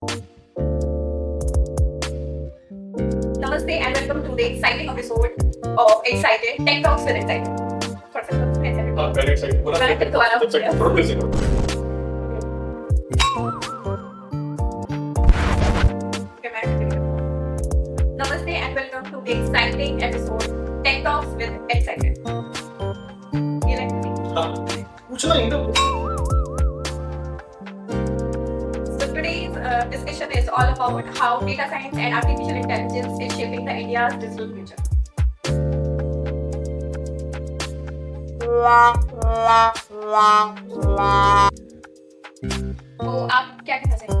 Namaste and welcome to the exciting episode of Excited Tech Talks with Excited. थोड़ा सा excited. हाँ, very excited. पूरा मैंने फिर दोबारा जब तक थोड़ा busy हो। Okay, मैं continue करती हूँ. Namaste and welcome to the exciting episode Tech Talks with Excited. ये like me. हाँ, पूछना ही ना। So today's discussion is all about how data science and artificial intelligence is shaping the India's digital future. तो आप क्या कहना चाहेंगे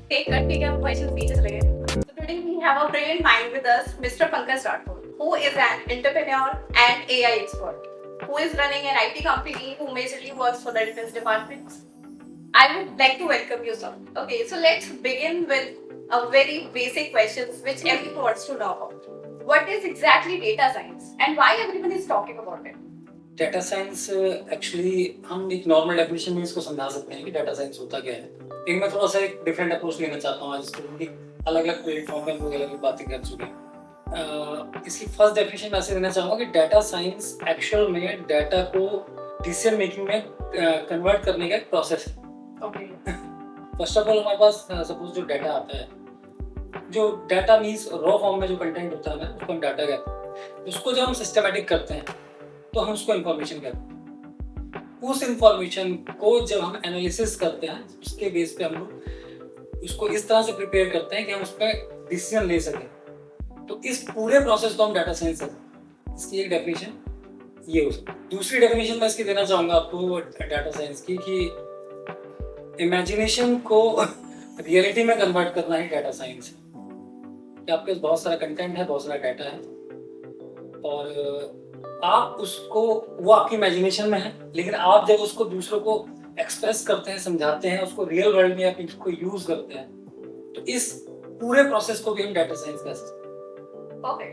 take a take a question speeches again. So today we have a brilliant mind with us, Mr. Pankaj Rathod, who is an entrepreneur and AI expert, who is running an IT company who majorly works for the defense departments. I would like to welcome you, sir. Okay, so let's begin with a very basic questions which everyone wants to know about. What is exactly data science and why everyone is talking about it? Data science actually हम एक normal definition में इसको समझा सकते हैं कि data science होता क्या है, लेकिन मैं थोड़ा सा एक डिफरेंट अप्रोच लेना चाहता हूँ आज इसको, क्योंकि अलग अलग प्लेटफॉर्म पे हम लोग अलग अलग बातें कर चुके हैं। इसकी फर्स्ट डेफिनेशन मैं ऐसे देना चाहूँगा कि डाटा साइंस एक्चुअल में डाटा को डिसीजन मेकिंग में कन्वर्ट करने का एक प्रोसेस है। Okay. फर्स्ट ऑफ ऑल हमारे पास सपोज जो डाटा आता है, जो डाटा मीन्स रॉ फॉर्म में जो कंटेंट होता है उसको हम डाटा कहते हैं। उसको जब हम सिस्टमैटिक करते हैं तो हम उसको इंफॉर्मेशन कहते हैं। उस इंफॉर्मेशन को जब हम एनालिसिस करते हैं उसके बेस पे हम लोग उसको इस तरह से प्रिपेयर करते हैं कि हम उस पर डिसीजन ले सकें। तो इस पूरे प्रोसेस को हम डाटा साइंस कहते हैं। इसकी एक डेफिनेशन ये हो सकती है। दूसरी डेफिनेशन मैं इसकी देना चाहूँगा आपको डाटा साइंस की कि इमेजिनेशन को रियलिटी में कन्वर्ट करना ही डाटा साइंस है। कि आपके पास बहुत सारा कंटेंट है, बहुत सारा डाटा है और आप उसको, वो आपकी इमेजिनेशन में है, लेकिन आप जब उसको दूसरों को एक्सप्रेस करते हैं, समझाते हैं, उसको रियल वर्ल्ड में आप इसको यूज करते हैं, तो इस पूरे प्रोसेस को भी हम डाटा साइंस कह सकते हैं। Okay.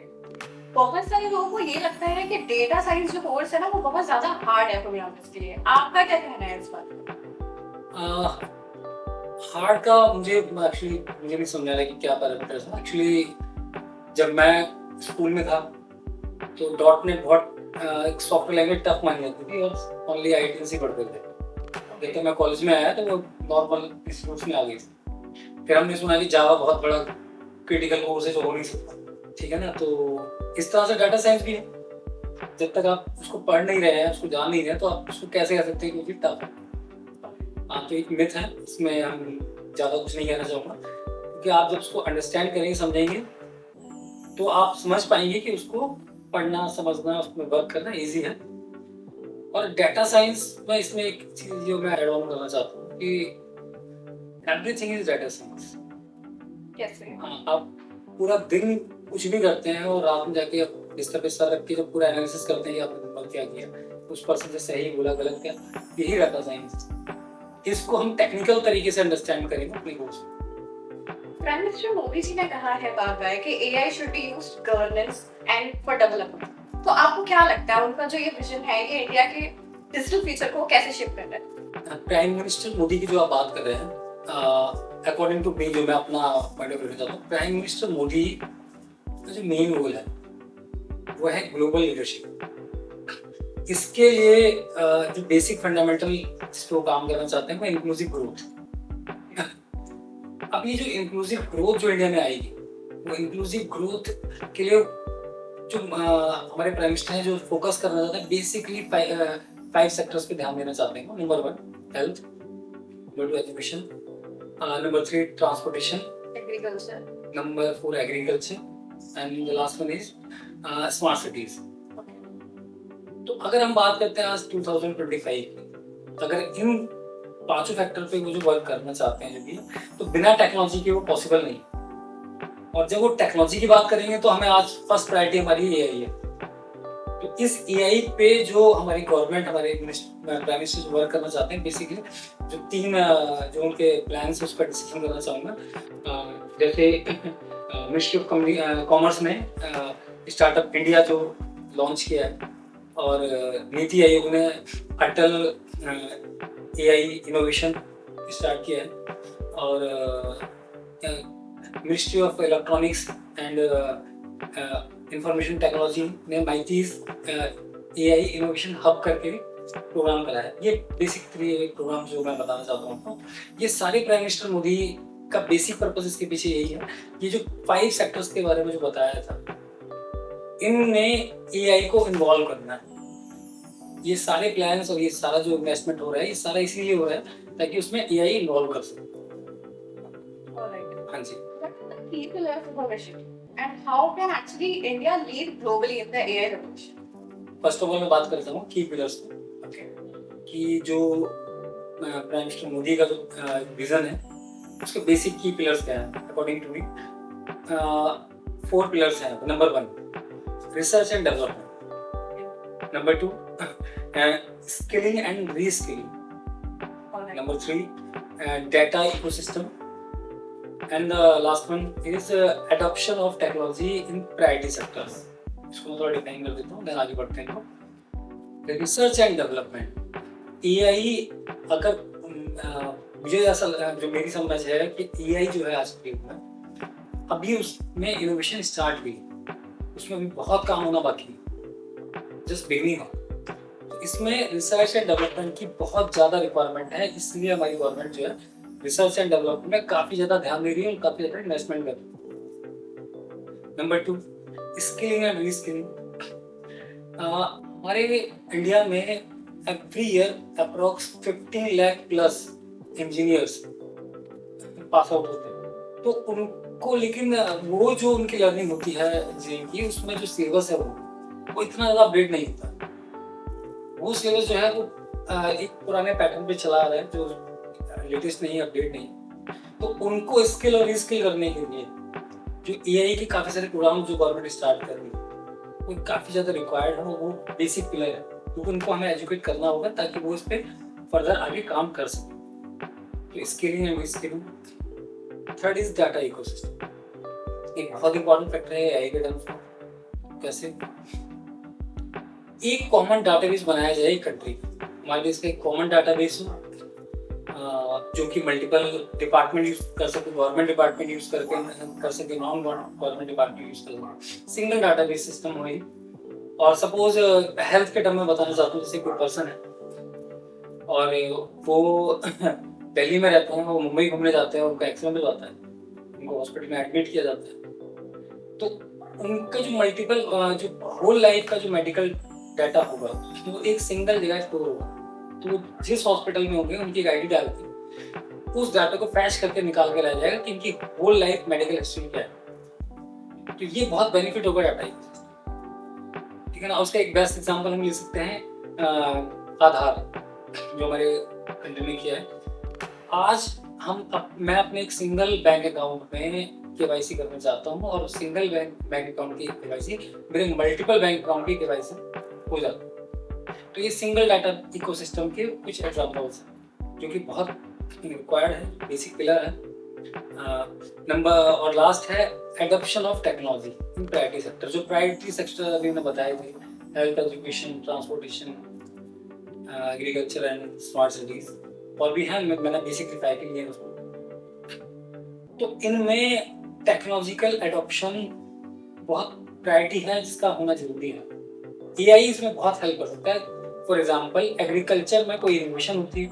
बहुत सारे लोगों को ये लगता है कि डेटा साइंस जो कोर्स है ना वो बहुत ज्यादा हार्ड है प्रोग्रामर्स के लिए। आपका क्या कहना है इस बात पे? हार्ड का मुझे नहीं समझ आ रहा कि क्या पैरामीटर्स हैं। एक्चुअली जब मैं स्कूल में था तो .NET बहुत एक सॉफ्टवेयर लैंग्वेज टफ मानी जाती थी और ओनली IITs ही पढ़ते थे। लेकिन मैं कॉलेज में आया तो वो नॉर्मल इंस्टीट्यूट्स में आ गई थी। फिर हमने सुना कि जावा बहुत बड़ा क्रिटिकल कोर्स है जो हो नहीं सकता, ठीक है ना। तो इस तरह से डाटा साइंस भी है, जब तक आप उसको पढ़ नहीं रहे हैं, उसको जान नहीं रहे, तो आप उसको कैसे कह सकते हैं कि टफ है। हाँ, तो एक मिथ है, इसमें हम ज़्यादा कुछ नहीं कहना चाहूँगा, क्योंकि आप जब उसको अंडरस्टैंड करेंगे, समझेंगे, तो आप समझ पाएंगे कि उसको पढ़ना, समझना, उसमें वर्क करना इजी है। और डाटा साइंस में इसमें एक चीज़ जो मैं ऐड ऑन करना चाहता हूँ कि एवरीथिंग इज डाटा साइंस। कैसे? हाँ, आप पूरा दिन कुछ भी करते हैं और रात में जाके बिस्तर पे सर रख के जब पूरा एनालिसिस करते हैं कि आपने दिन भर क्या किया, उस पर्सन से सही बोला, गलत क्या, यही डाटा साइंस। इसको हम टेक्निकल तरीके से अंडरस्टैंड करेंगे अपने कोर्स में। प्राइम मिनिस्टर मोदी जी ने कहा है बार-बार कि AI should be used governance and for development. तो आपको क्या लगता है उनका जो ये विजन है ये इंडिया के डिजिटल फ्यूचर को कैसे शेप कर रहा है? प्राइम मिनिस्टर मोदी की जो आप बात कर रहे हैं, अकॉर्डिंग टू मी, जो मैं अपना पॉइंट ऑफ व्यू देता हूँ, प्राइम मिनिस्टर मोदी का जो मेन रोल है वो है ग्लोबल लीडरशिप। इसके लिए जो बेसिक फंडामेंटल जिस पे वो काम करना चाहते हैं वो इंक्लूसिव ग्रोथ। अब ये जो इंक्लूसिव ग्रोथ जो इंडिया में आएगी, वो इंक्लूसिव ग्रोथ के लिए जो हमारे प्राइम मिनिस्टर हैं जो फोकस करना चाहते हैं, बेसिकली 5 सेक्टर्स पे ध्यान देना चाहते हैं। Number 1 health, number 2 education, number 3 transportation, agriculture, number 4 agriculture and the last one is smart cities. तो अगर हम बात करते हैं आज 2025 की, अगर इन 5 फैक्टर पे वो जो वर्क करना चाहते हैं जो भी, तो बिना टेक्नोलॉजी के वो पॉसिबल नहीं। और जब वो टेक्नोलॉजी की बात करेंगे तो हमें आज फर्स्ट प्रायोरिटी हमारी AI है। तो इस AI पे जो हमारी गवर्नमेंट, हमारे प्राइम मिनिस्टर वर्क करना चाहते हैं, बेसिकली जो 3 जो उनके प्लान है उस पर डिस्कशन करना चाहूँगा। जैसे मिनिस्ट्री ऑफ कॉमर्स ने स्टार्टअप इंडिया जो लॉन्च किया है, और नीति आयोग ने अटल एआई इनोवेशन स्टार्ट किया है, और ministry of electronics and information technology ने माइटीज एआई इनोवेशन हब करके प्रोग्राम कराया है। ये बेसिक 3 प्रोग्राम जो मैं बताना चाहता हूँ आपको, ये सारे प्राइम मिनिस्टर मोदी का बेसिक पर्पस इसके पीछे यही है। ये जो 5 सेक्टर्स के बारे में जो बताया था, इनमें एआई को इन्वॉल्व करना है। ये सारे प्लान्स और ये सारा जो इन्वेस्टमेंट हो रहा है, ये सारा इसीलिए हो रहा है ताकि उसमें एआई इन्वॉल्व कर सके। हाँ जी। What are the key pillars of our vision, and how can actually India lead globally in the AI revolution? First of all मैं बात करता हूँ की पिलर्स की, ओके, कि जो प्राइम मिनिस्टर मोदी का जो विजन है, उसके बेसिक की पिलर्स क्या है अकॉर्डिंग टू मी। 4 पिलर्स हैं। Number 1 research and development, number 2 skilling and reskilling, Alright. Number 3 data ecosystem, and the last one is adoption of technology in priority sectors. इसको मैं थोड़ा डिफाइन कर देता हूँ, देन आगे बढ़ते हैं। रिसर्च एंड डेवलपमेंट, एआई, अगर मुझे ऐसा जो मेरी समझ है कि एआई जो है आज के युग में, अभी उसमें इनोवेशन स्टार्ट हुई, उसमें अभी बहुत काम होना बाकी है, जस्ट बिगनिंग है। तो इसमें रिसर्च एंड डेवलपमेंट की बहुत ज़्यादा रिक्वायरमेंट है, इसलिए हमारी गवर्नमेंट जो है रिसर्च एंड डेवलपमेंट में काफ़ी ज़्यादा ध्यान दे रही है और काफ़ी ज़्यादा इन्वेस्टमेंट कर रही है। Number 2 skilling and reskilling. हमारे इंडिया में every year approx 15 lakh plus engineers pass out होते हैं। तो उनको, लेकिन वो जो उनकी लर्निंग होती है इंजीनियरिंग की, उसमें जो सिलेबस है वो इतना ज़्यादा अपडेट नहीं होता। वो सिलेबस जो है वो एक पुराने पैटर्न पे चला आ रहा है, जो लेटेस्ट नहीं, अपडेट नहीं। तो उनको स्किल और रीस्किल करने के लिए जो एआई के काफ़ी सारे प्रोग्राम जो गवर्नमेंट स्टार्ट कर रही है, वो काफ़ी ज़्यादा रिक्वायर्ड है, वो बेसिक पिलर है, क्योंकि उनको हमें एजुकेट करना होगा ताकि वो इस पर फर्दर आगे काम कर सकें। तो skilling and reskilling. Third is data ecosystem, एक बहुत इंपॉर्टेंट फैक्टर है एआई के टर्म्स में। कैसे? एक कॉमन डाटाबेस बनाया जाए एक कंट्री का, हमारे देश का एक कॉमन डाटाबेस हो, जो कि मल्टीपल डिपार्टमेंट यूज कर सके, गवर्नमेंट डिपार्टमेंट यूज कर सके, नॉन गवर्नमेंट डिपार्टमेंट यूज कर सके, सिंगल डाटाबेस सिस्टम हो। और सपोज हेल्थ के टर्म में बताना चाहता हूँ, जैसे कोई पर्सन है और वो दिल्ली में रहते हैं, वो मुंबई घूमने जाते हैं, उनका एक्सीडेंट हो जाता है, उनको हॉस्पिटल में एडमिट किया जाता है, तो उनका जो मल्टीपल जो होल लाइफ का जो मेडिकल डाटा होगा वो एक सिंगल जगह स्टोर होगा। तो जिस हॉस्पिटल में होंगे उनकी एक आईडी डाल के उस डाटा को फैच करके निकाल के लाया जाएगा कि इनकी होल लाइफ मेडिकल हिस्ट्री क्या है। तो ये बहुत बेनिफिट होगा डाटा, ठीक है ना। उसका एक बेस्ट एग्जांपल हम ले सकते हैं आधार, जो हमारे कंट्री में किया है। आज मैं अपने एक सिंगल बैंक अकाउंट में केवाईसी करना चाहता हूँ और सिंगल बैंक अकाउंट की केवाईसी मेरे मल्टीपल बैंक अकाउंट की केवाईसी हो जाती है। तो ये सिंगल डाटा इकोसिस्टम के कुछ एग्जांपल्स हैं जो कि बहुत रिक्वायर्ड है, बेसिक पिलर है। नंबर और लास्ट है adoption of technology in priority sector. जो प्रायोरिटी सेक्टर अभी मैंने बताए थे, health, education, transportation, agriculture and smart cities, और भी है, मैंने बेसिकली फाइव किए उसको। तो इनमें टेक्नोलॉजिकल एडॉप्शन बहुत प्रायोरिटी है, जिसका होना जरूरी है। एआई इसमें बहुत हेल्प कर सकता है। फॉर एग्जांपल एग्रीकल्चर में कोई इनोवेशन होती है,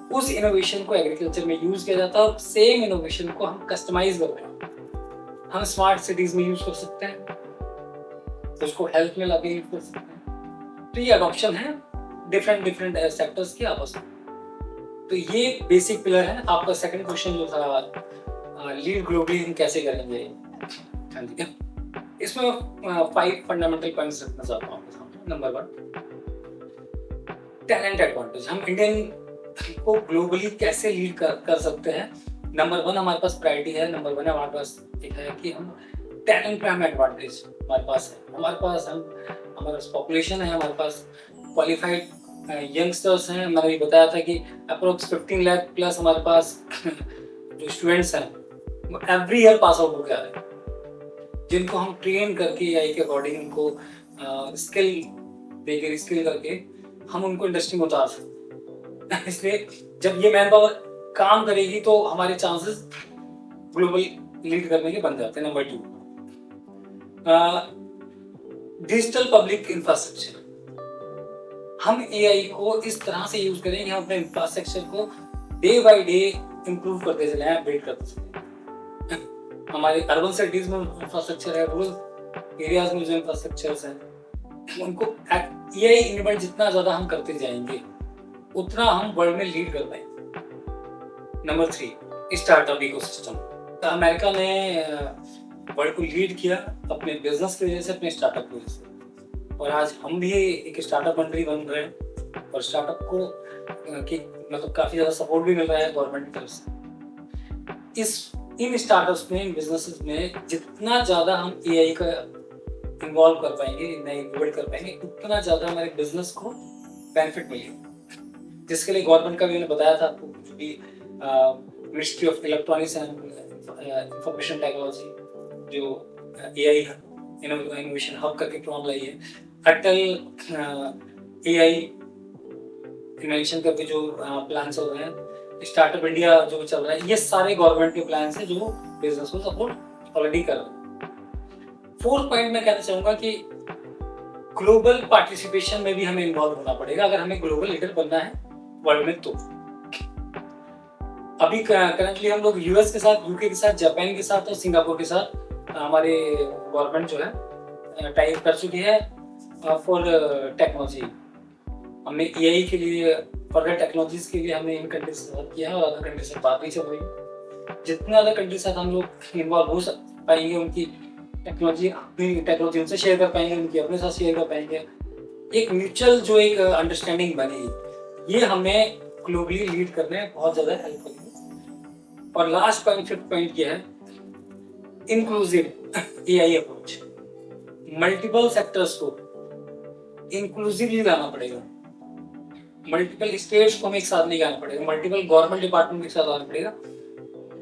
उस इनोवेशन को एग्रीकल्चर में यूज किया जाता है और सेम इनोवेशन को हम कस्टमाइज करते हैं, हम स्मार्ट सिटीज में यूज कर सकते हैं, तो उसको हेल्थ में लाके यूज कर सकते हैं। तो ये अडॉप्शन है डिफरेंट सेक्टर्स की आपस में। तो ये बेसिक पिलर है। आपका सेकंड क्वेश्चन जो था लीड ग्लोबली हम कैसे करेंगे, हाँ जी, इसमें 5 फंडामेंटल पॉइंट्स रखना चाहता हूँ आपके सामने। नंबर 1 टैलेंट एडवांटेज, हम इंडियन को ग्लोबली कैसे लीड कर सकते हैं। नंबर 1 हमारे पास प्रायोरिटी है, नंबर 1 हमारे पास एक है कि हम टैलेंट पे हम एडवांटेज हमारे पास है, हमारे पास पॉपुलेशन है, हमारे पास क्वालिफाइड यंगस्टर्स हैं। मैंने भी बताया था कि अप्रोक्स 15 लाख प्लस हमारे पास जो स्टूडेंट्स हैं वो एवरी ईयर पास आउट होकर आ रहे हैं, जिनको हम ट्रेन करके एआई के अकॉर्डिंग उनको स्किल दे के रिस्किल करके हम उनको इंडस्ट्री में उतार सकते। इसलिए जब ये मैन पावर काम करेगी तो हमारे चांसेस ग्लोबल लीड करने के बन जाते हैं। Number 2, digital public infrastructure. हम एआई को इस तरह से यूज करें कि हम अपने इंफ्रास्ट्रक्चर को डे बाय डे इंप्रूव करते चले, अपडेट करते चले। हमारे अर्बन सिटीज में इंफ्रास्ट्रक्चर है, रूरल एरियाज में जो इंफ्रास्ट्रक्चर्स हैं, उनको एआई इनेबल्ड जितना ज्यादा हम करते जाएंगे उतना हम वर्ल्ड में लीड कर पाएंगे। Number 3, startup ecosystem. अमेरिका ने वर्ल्ड को लीड किया अपने बिजनेस की वजह से, अपने स्टार्टअप की वजह से, और आज हम भी एक स्टार्टअप कंट्री बन रहे हैं और स्टार्टअप को मतलब काफी ज्यादा सपोर्ट भी मिल रहा है गवर्नमेंट की तरफ से। इन स्टार्टअप्स में, इन बिजनेसेस में जितना ज्यादा हम एआई का इन्वॉल्व कर पाएंगे, नए इन्वॉल्व कर पाएंगे, उतना ज्यादा हमारे बिजनेस को बेनिफिट मिलेगा। जिसके लिए गवर्नमेंट का भी मैंने बताया था आपको, जो भी ministry of electronics and information technology जो एआई इनोवेशन हब करके प्रोग्राम लाई है, अटल एआई इन्वेंशन करके जो प्लान चल रहे हैं, स्टार्टअप इंडिया जो चल रहा है, ये सारे गवर्नमेंट के प्लान है जो बिजनेस को सपोर्ट ऑलरेडी कर रहे हैं। 4th पॉइंट मैं कहना चाहूंगा कि ग्लोबल पार्टिसिपेशन में भी हमें इन्वॉल्व होना पड़ेगा अगर हमें ग्लोबल लीडर बनना है वर्ल्ड में। तो अभी करंटली हम लोग यूएस के साथ, यूके के साथ, जापान के साथ और सिंगापुर के साथ हमारे गवर्नमेंट जो है टाइप कर चुकी है फॉर टेक्नोलॉजी। हमने एआई के लिए, फर्दर टेक्नोलॉजीज के लिए हमने इन कंट्रीज से बात किया है और अदर कंट्रीज से बात नहीं चल रही। जितने अदर कंट्रीज से हम लोग इन्वॉल्व हो पाएंगे, उनकी टेक्नोलॉजी उनसे शेयर कर पाएंगे, उनकी अपने साथ शेयर कर पाएंगे, एक म्यूचुअल जो एक अंडरस्टैंडिंग बनेगी, ये हमें ग्लोबली लीड करने में बहुत ज्यादा हेल्प करेगी। और लास्ट पॉइंट, 5th पॉइंट क्या है, inclusive AI approach. Multiple sectors को इंक्लूसिवली लाना पड़ेगा, मल्टीपल स्टेट्स को हमें एक साथ नहीं लाना पड़ेगा, मल्टीपल गवर्नमेंट डिपार्टमेंट के साथ लाना पड़ेगा,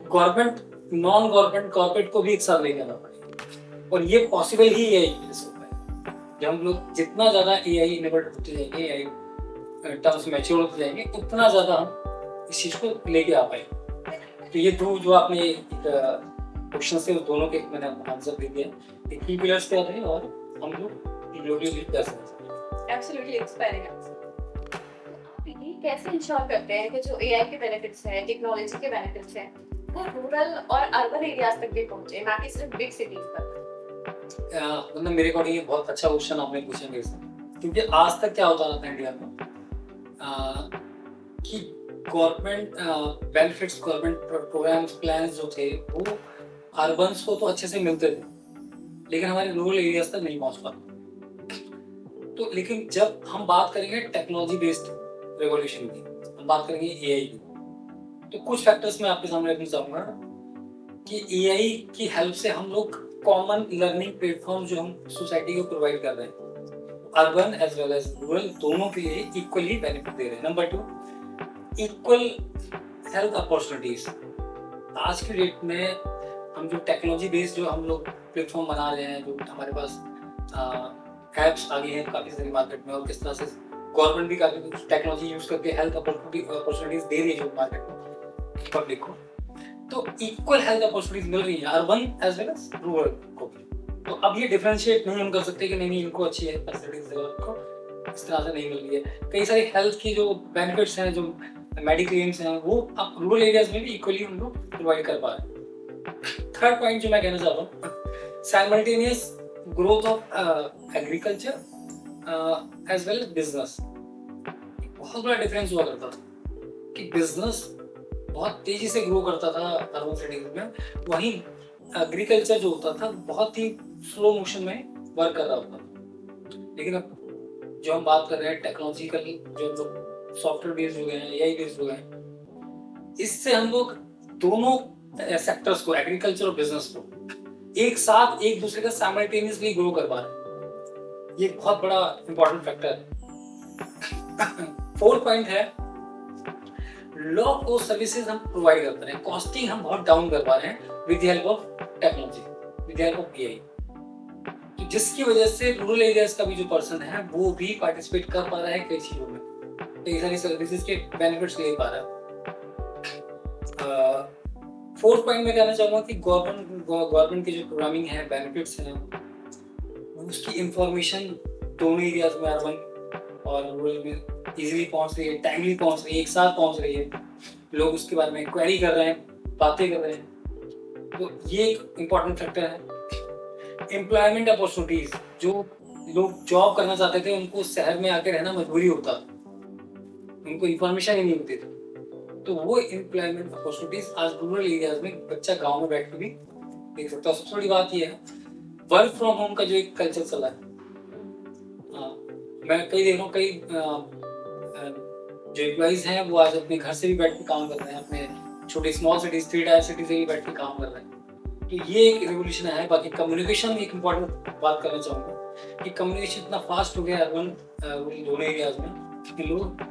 गवर्नमेंट, नॉन गवर्नमेंट, कॉर्पोरेट को भी एक साथ लेके आना पड़ेगा। और ये पॉसिबल ही एआई की वजह से होता है। जब हम लोग जितना ज्यादा एआई इनेबल्ड होते जाएंगे, एआई टर्म्स मैच्योर होते जाएंगे, उतना ज्यादा हम इस चीज को लेके आ पाएंगे। तो ये दो जो आपने क्वेश्चन थे, उस दोनों के मैंने आंसर दे दिया। एक की पिलर्स क्या थे और हम लोग ग्लोबली लीड कर सकते हैं। Absolutely inspiring answer. ये कैसे इंश्योर करते हैं कि जो एआई के बेनिफिट्स हैं, टेक्नोलॉजी के बेनिफिट्स हैं, वो रूरल और अर्बन एरियाज तक भी पहुंचे, ना कि सिर्फ बिग सिटीज तक? मतलब मेरे अकॉर्डिंग ये बहुत अच्छा क्वेश्चन आपने पूछा मेरे से, क्योंकि आज तक क्या होता था इंडिया में कि government benefits, government programmes, plans जो थे वो अर्बन्स को तो अच्छे से मिलते थे, लेकिन हमारे रूरल एरियाज तक नहीं पहुंच पाते। तो लेकिन जब हम बात करेंगे टेक्नोलॉजी बेस्ड रेवोल्यूशन की, हम बात करेंगे एआई की, तो कुछ फैक्टर्स मैं आपके सामने रखना चाहूंगा कि एआई की हेल्प से हम लोग कॉमन लर्निंग प्लेटफॉर्म जो हम सोसाइटी को प्रोवाइड कर रहे हैं, urban as well as rural दोनों के लिए इक्वली बेनिफिट दे रहे हैं। Number 2, equal health opportunities. आज की डेट में हम जो टेक्नोलॉजी बेस्ड जो हम लोग प्लेटफॉर्म बना रहे हैं, जो हमारे पास ऐप्स आ गए हैं काफी सारी मार्केट में, और किस तरह से गवर्नमेंट भी काफी टेक्नोलॉजी यूज करके हेल्थ अपॉर्चुनिटीज दे रही है जो मार्केट में पब्लिक को, तो इक्वल हेल्थ अपॉर्चुनिटीज मिल रही है urban as well as rural को भी। तो अब ये डिफरेंशिएट नहीं हम कर सकते कि नहीं इनको अच्छी है फैसिलिटीज, को इस तरह से नहीं मिल रही है। कई सारी हेल्थ की जो बेनिफिट्स हैं, जो मेडिक्लेम्स हैं, वो अब रूरल एरियाज में भी इक्वली हम लोग प्रोवाइड कर पा रहे हैं। 3rd पॉइंट जो मैं कहना चाहता हूँ, simultaneous growth of agriculture as well as business. बहुत बड़ा डिफरेंस हुआ करता था कि बिजनेस बहुत तेजी से ग्रो करता था अर्बन सिटीज में, वहीं एग्रीकल्चर जो होता था बहुत ही स्लो मोशन में वर्क कर रहा होता था। लेकिन अब जो हम बात कर रहे हैं टेक्नोलॉजिकल, जो लोग सॉफ्टवेयर बेस्ड हो गए हैं, एआई बेस्ड हो गए हैं, इससे हम लोग दोनों सेक्टर्स को, एग्रीकल्चर और बिजनेस को, एक साथ एक दूसरे का साइमल्टेनियसली ग्रो कर पा रहे हैं। ये बहुत बड़ा इंपॉर्टेंट फैक्टर है। 4th पॉइंट है, लो कॉस्ट सर्विसेज हम प्रोवाइड करते हैं, कॉस्टिंग हम बहुत डाउन कर पा रहे हैं with the help of technology, with the help of AI. तो जिसकी वजह से रूरल एरियाज का भी जो पर्सन है वो भी पार्टिसिपेट कर पा रहा है कई चीज़ों में, कई सारी सर्विसेज के बेनिफिट्स ले पा रहा है। फोर्थ पॉइंट में कहना चाहूँगा कि गवर्नमेंट की जो प्रोग्रामिंग है, बेनिफिट्स हैं, उसकी इंफॉर्मेशन दोनों एरियाज में, अर्बन और रूरल में इजीली पहुंच रही है, टाइमली पहुंच रही है, एक साथ पहुंच रही है, लोग उसके बारे में क्वेरी कर रहे हैं, बातें कर रहे हैं। तो ये एक इम्पॉर्टेंट फैक्टर है। एम्प्लॉयमेंट अपॉर्चुनिटीज, जो लोग जॉब करना चाहते थे उनको शहर में आके रहना मजबूरी होता, उनको इंफॉर्मेशन ही नहीं होती थी, तो वो एम्प्लॉयमेंट अपॉर्चुनिटीज आज रूरल एरियाज में बच्चा गांव में बैठ के भी देख सकता है। सबसे बड़ी बात ये है वर्क फ्रॉम होम का जो एक कल्चर चला है। मैं कई देख रहा हूँ, कई जो एम्प्लॉइज हैं वो आज अपने घर से भी बैठ के काम कर रहे हैं, अपने छोटे स्मॉल सिटीज, 3 टायर सिटी से भी बैठ के काम कर रहे हैं। तो ये एक रिवोल्यूशन है। बाकी कम्युनिकेशन में एक इम्पॉर्टेंट बात करना चाहूँगा कि कम्युनिकेशन इतना फास्ट हो गया अर्बन दोनों एरियाज में कि लोग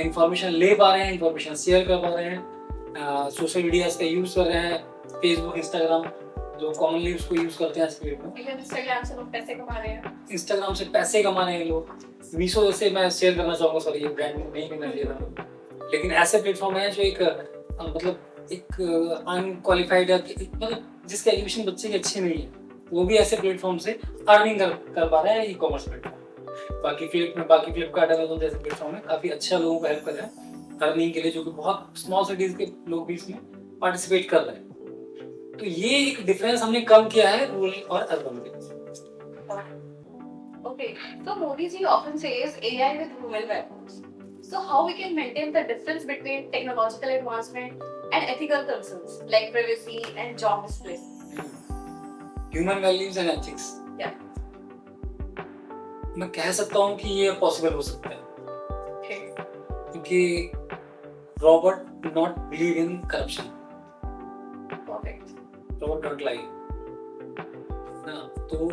इंफॉर्मेशन ले पा रहे हैं, इंफॉर्मेशन शेयर कर पा रहे हैं, सोशल मीडियाज का यूज़ कर रहे हैं, फेसबुक, इंस्टाग्राम जो कॉमनली उसको यूज़ करते हैं आज के डेट में। इंस्टाग्राम से लोग पैसे कमा रहे हैं, इंस्टाग्राम से पैसे कमा रहे हैं लोग। मीशो जैसे मैं शेयर करना चाहूँगा, सॉरी ये ब्रांड नहीं करना चाहिए था, लेकिन ऐसे प्लेटफॉर्म है जो एक मतलब एक अनक्वालिफाइड मतलब जिसके एजुकेशन बच्चे की अच्छी नहीं है, वो भी ऐसे प्लेटफॉर्म से अर्निंग कर पा रहा है, ई कॉमर्स प्लेटफॉर्म। बाकी फ्लिपकार्ट, अमेज़न जैसे प्लेटफॉर्म है, काफ़ी अच्छा लोगों को हेल्प कर रहा है अर्निंग के लिए, जो कि बहुत स्मॉल सिटीज़ के लोग भी इसमें पार्टिसिपेट कर रहे हैं। तो ये एक डिफरेंस हमने कम किया है रूरल और अर्बन में। Okay, so Modi ji often says AI with human values. So how we can maintain the difference between technological advancement and ethical concerns like privacy and job displacement? Human values and ethics, Yeah. मैं कह सकता हूँ कि ये possible हो सकता है, Okay. क्योंकि Robert not believe in corruption, Perfect. Robert don't lie ना। तो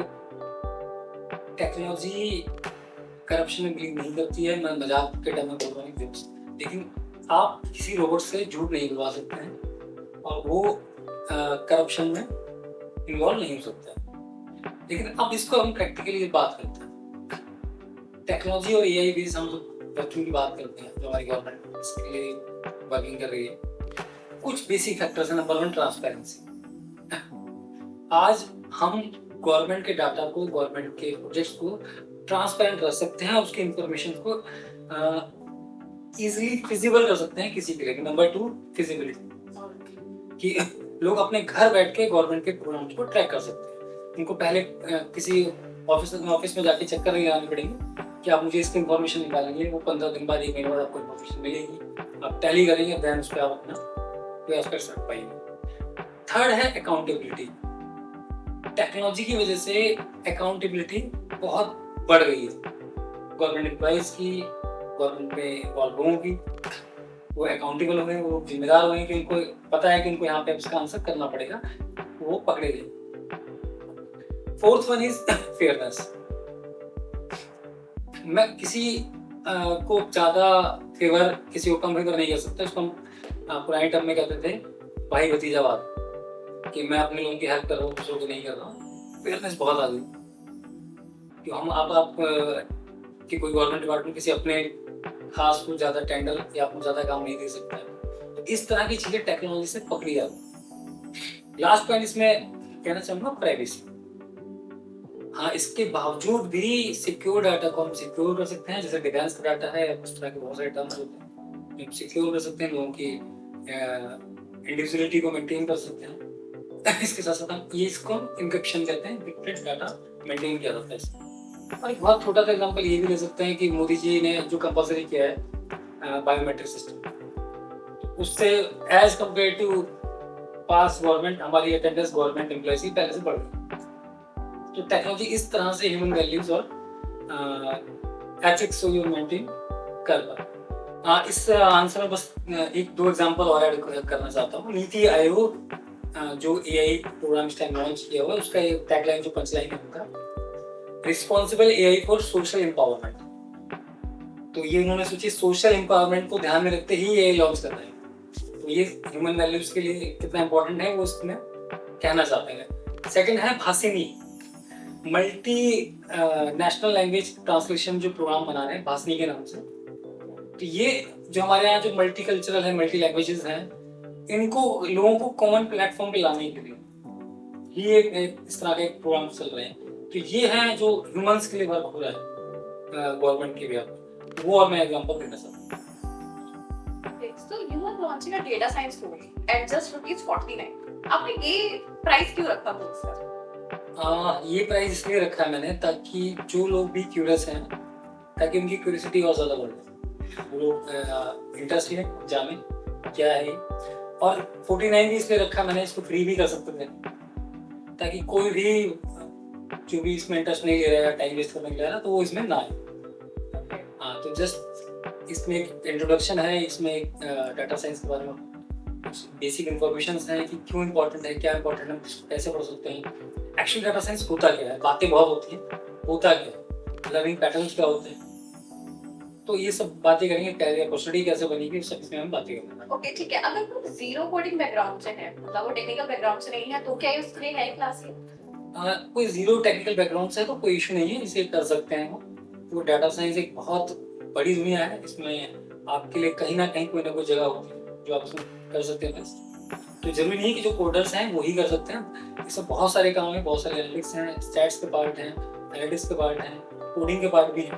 टेक्नोलॉजी करप्शन में बिलीव नहीं करती है। मैं मजाक के टर्म में बोल रहा हूँ, लेकिन आप किसी रोबोट से झूठ नहीं बुलवा सकते हैं और वो करप्शन में इन्वॉल्व नहीं हो सकता है। लेकिन अब इसको हम प्रैक्टिकली बात करते हैं, टेक्नोलॉजी और एआई बेस्ड हम लोग बच्चों की बात करते हैं जो हमारी गवर्नमेंट इसके लिए वर्किंग कर रही है। कुछ बेसिक फैक्टर्स हैं। Number 1, transparency. आज हम गवर्नमेंट के डाटा को, गवर्नमेंट के प्रोजेक्ट्स को ट्रांसपेरेंट रख सकते हैं, उसके इंफॉर्मेशन को इजीली फिजिबल कर सकते हैं किसी के लिए। नंबर 2, फिजिबिलिटी, कि लोग अपने घर बैठ के गवर्नमेंट के प्रोग्राम्स को ट्रैक कर सकते हैं। उनको पहले किसी ऑफिस में जाके चक्कर नहीं लगाने पड़ेंगे कि आप मुझे इसकी इंफॉर्मेशन निकालेंगे, वो 15 दिन बाद, 1 महीने बाद आपको इंफॉर्मेशन मिलेगी, आप टैली करेंगे, देन उस पर आप अपना प्रयास कर सक पाएंगे। थर्ड है अकाउंटेबिलिटी। टेक्नोलॉजी की वजह से अकाउंटेबिलिटी बहुत बढ़ गई है गवर्नमेंट एम्प्लॉइज की, गवर्नमेंट में इन्वॉल्व लोगों की। वो अकाउंटेबल हो गए, वो जिम्मेदार हो गए कि उनको पता है कि उनको यहाँ पे इसका आंसर करना पड़ेगा, वो पकड़े गए। Fourth one is fairness. मैं किसी को ज्यादा फेवर, किसी को कम फेवर नहीं कर सकता। इसको हम पुराने टर्म में कहते थे भाई भतीजावाद, कि मैं अपने लोगों की हेल्प कर रहा हूँ, दूसरों की नहीं कर रहा हूँ। फेयरनेस बहुत आ गई कि हम आप कि कोई गवर्नमेंट डिपार्टमेंट किसी अपने खास को ज्यादा टेंडर या आपको ज्यादा काम नहीं दे सकता है। तो इस तरह की चीजें टेक्नोलॉजी से पकड़ी जाती। लास्ट पॉइंट इसमें कहना चाहूंगा, प्राइवेसी। हाँ, इसके बावजूद भी सिक्योर डाटा को हम सिक्योर कर सकते हैं, जैसे डिफेंस का डाटा है, उस तरह के बहुत सारे टर्म्स होते हैं, सिक्योर कर सकते हैं, लोगों की इंडिविजुअलिटी को मेंटेन कर सकते हैं। इसके साथ साथ हम ये इसको इंक्रिप्शन कहते हैं, एन्क्रिप्टेड डाटा मेंटेन किया जाता है इसमें। और एक बहुत छोटा सा एग्जांपल ये भी ले सकते हैं कि मोदी जी ने जो कंपलसरी किया है बायोमेट्रिक सिस्टम, उससे as compare to past government हमारी अटेंडेंस गवर्नमेंट एम्प्लॉयज की पहले से बढ़ गई। तो टेक्नोलॉजी इस तरह से ह्यूमन वैल्यूज और एथिक्स को मेंटेन कर पाए। इस आंसर में बस 1-2 एग्जांपल और ऐड करना चाहता हूँ। नीति आयोग जो एआई प्रोग्राम इस टाइम लॉन्च किया हुआ है, उसका एक टैगलाइन जो पंचलाइन है उनका, responsible AI for social empowerment. तो ये उन्होंने सोची सोशल एम्पावरमेंट को ध्यान में रखते ही एआई लॉन्च कर रहे हैं। तो ये ह्यूमन वैल्यूज के लिए कितना इंपॉर्टेंट है वो इसमें कहना चाहते हैं। सेकंड है Bhashini. Multi national language translation जो प्रोग्राम बना रहे हैं भासनी के नाम से। तो ये जो हमारे यहाँ जो मल्टी कल्चरल है, मल्टी लैंग्वेजेस हैं, इनको लोगों को कॉमन प्लेटफॉर्म पे लाने के लिए ये एक इस तरह के प्रोग्राम चल रहे हैं। तो ये है जो ह्यूमंस के लिए वर्क हो रहा है गवर्नमेंट के भी, वो और मैं एग्जांपल देना चाहता हूँ। So you are launching a data science course at just ₹49. आपने ये प्राइस क्यों रखा कोर्स का? ये प्राइस इसलिए रखा है मैंने ताकि जो लोग भी क्यूरियस हैं, ताकि उनकी क्यूरियोसिटी और ज़्यादा बढ़े, वो लोग इंटरेस्ट लें, जाने क्या है ये। और 49 भी इसलिए रखा मैंने, इसको फ्री भी कर सकते थे ताकि कोई भी जो भी इसमें इंटरेस्ट नहीं ले रहा है, टाइम वेस्ट करने के लिए ना, तो वो इसमें ना आए। हाँ, तो जस्ट इसमें एक इंट्रोडक्शन है, इसमें एक डाटा साइंस के बारे में बेसिक इन्फॉर्मेशन है कि क्यों इम्पोर्टेंट है, क्या इम्पोर्टेंट है, कैसे पढ़ सकते हैं, एक्चुअली डाटा साइंस होता क्या है, बातें बहुत होती हैं, होता क्या है, लर्निंग पैटर्न्स क्या होते हैं, तो ये सब बातें करेंगे, कैरियर अपॉर्चुनिटी कैसे बनेगी, सब इसमें हम बातें करेंगे। ओके, ठीक है। अगर कोई जीरो कोडिंग बैकग्राउंड से है, मतलब वो टेक्निकल बैकग्राउंड से नहीं है, तो क्या उसके लिए है क्लास ये? कोई जीरो टेक्निकल बैकग्राउंड से है तो कोई इशू नहीं है, इसे कर सकते हैं वो। तो डाटा साइंस एक बहुत बड़ी दुनिया है, इसमें आपके लिए कहीं ना कहीं कोई ना कोई जगह होती है जो आप उसमें कर सकते हैं बेस्ट। तो जरूरी नहीं है कि जो कोडर्स हैं वही कर सकते हैं, इसमें बहुत सारे काम हैं, बहुत सारे एनालिटिक्स हैं, स्टैट्स के पार्ट हैं, एनालिटिक्स के पार्ट हैं, कोडिंग के पार्ट भी हैं,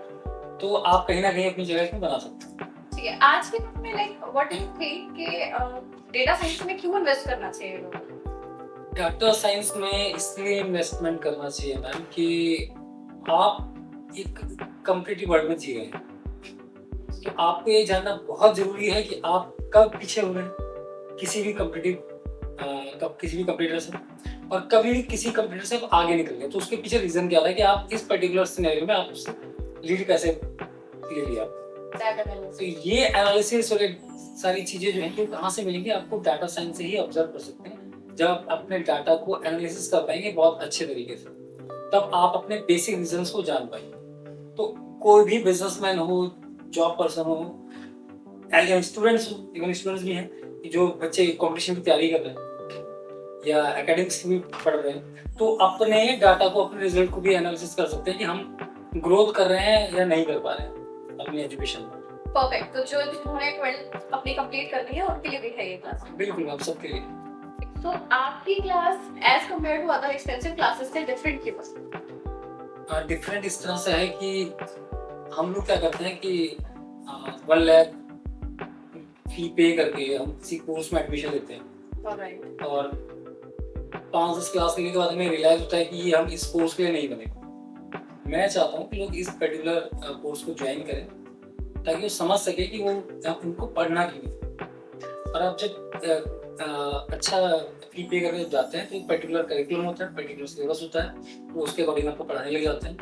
तो आप कहीं ना कहीं अपनी जगह इसमें बना सकते हैं। ठीक है, आज के दिन में like what do you think कि डेटा साइंस में क्यों इन्वेस्ट करना चाहिए लोगों को? डाटा साइंस में इसलिए इन्वेस्टमेंट करना चाहिए मैम कि आप एक कॉम्पिटिटिव वर्ल्ड में जी रहे हैं, तो आपको ये जानना बहुत जरूरी है कि आप कब पीछे हो रहे हैं किसी भी कंप्यूटर से, और कभी भी किसी कंप्यूटर से आप आगे निकल गए, तो उसके पीछे रीजन क्या था कि आप इस पर्टिकुलर सिनेरियो में आप उससे लीड कैसे ले लिया। तो ये एनालिसिस और सारी चीजें जो हैं कहाँ से मिलेंगी, आपको डाटा साइंस से ही ऑब्जर्व कर सकते हैं। जब आप अपने डाटा को एनालिसिस कर पाएंगे बहुत अच्छे तरीके से, तब आप अपने बेसिक रीजंस को जान पाएंगे। तो कोई भी बिजनेसमैन हो, जॉब पर्सन हो, इवन स्टूडेंट्स भी हैं कि जो बच्चे कंपटीशन की तैयारी कर रहे हैं या एकेडमिक्स भी पढ़ रहे हैं, तो अपने डाटा को, अपने रिजल्ट को भी एनालिसिस कर सकते हैं कि हम ग्रोथ कर रहे हैं या नहीं कर पा रहे हैं अपनी एजुकेशन में। परफेक्ट। तो जो जिन्होंने 12th अपनी कंप्लीट कर ली है उनके लिए भी है ये क्लास? बिल्कुल, आप सबके लिए। तो आपकी class as compare to other expensive classes से डिफरेंट क्यों है? डिफरेंट इस तरह से है कि हम लोग क्या करते हैं कि 1 लाख फी पे करके हम किसी कोर्स में एडमिशन लेते हैं, ऑलराइट। और 5-10 क्लास लेने के बाद हमें रियलाइज होता है कि ये हम इस कोर्स के लिए नहीं बने। मैं चाहता हूँ कि लोग इस पर्टिकुलर कोर्स को ज्वाइन करें ताकि वो समझ सके कि वो उनको पढ़ना क्यों है। और आप जब अच्छा फी पे करके जाते हैं तो एक पर्टिकुलर करिकुलम होता है, पर्टिकुलर सिलेबस होता है, तो उसके अकॉर्डिंग आपको पढ़ाने लग जाते हैं।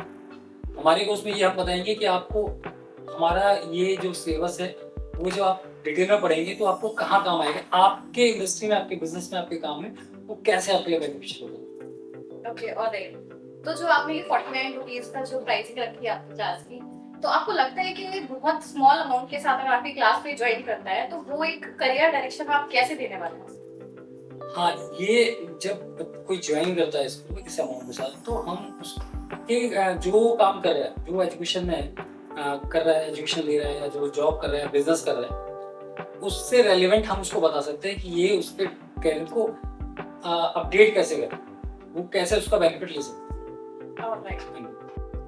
हमारे कोर्स में ये हम बताएंगे कि आपको हमारा ये जो सिलेबस है वो जो आप डिटेल में पढ़ेंगे तो आपको कहाँ काम आएगा, आपके इंडस्ट्री में, आपके बिजनेस में, आपके काम में वो कैसे आपके लिए बेनिफिशियल होगा। Okay, alright. तो जो आपने ये 49 रुपीस का जो प्राइसिंग रखी है आपकी क्लास की, तो आपको लगता है कि ये बहुत स्मॉल अमाउंट के साथ अगर आपकी क्लास पे ज्वाइन करता है तो वो एक करियर डायरेक्शन आप कैसे देने वाले हैं? हाँ, ये जब कोई ज्वाइन करता है इसको इस अमाउंट के साथ, तो हम उसके जो काम कर रहा है, जो एजुकेशन में कर रहा है, एजुकेशन ले रहा है, या जो जॉब कर रहा है, बिजनेस कर रहा है, उससे रेलिवेंट हम उसको बता सकते हैं कि ये उसके कैरियर को अपडेट कैसे करें, वो कैसे उसका बेनिफिट ले सकते हैं। Alright.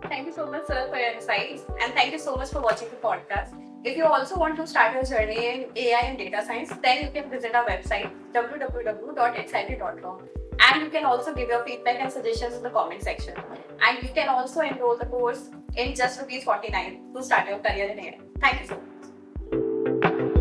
Thank you so much, sir, for your insights, and thank you so much for watching the podcast. If you also want to start your journey in AI and data science, then you can visit our website www.excited.com, and you can also give your feedback and suggestions in the comment section. And you can also enroll the course in just ₹49 to start your career in AI. Thank you so much.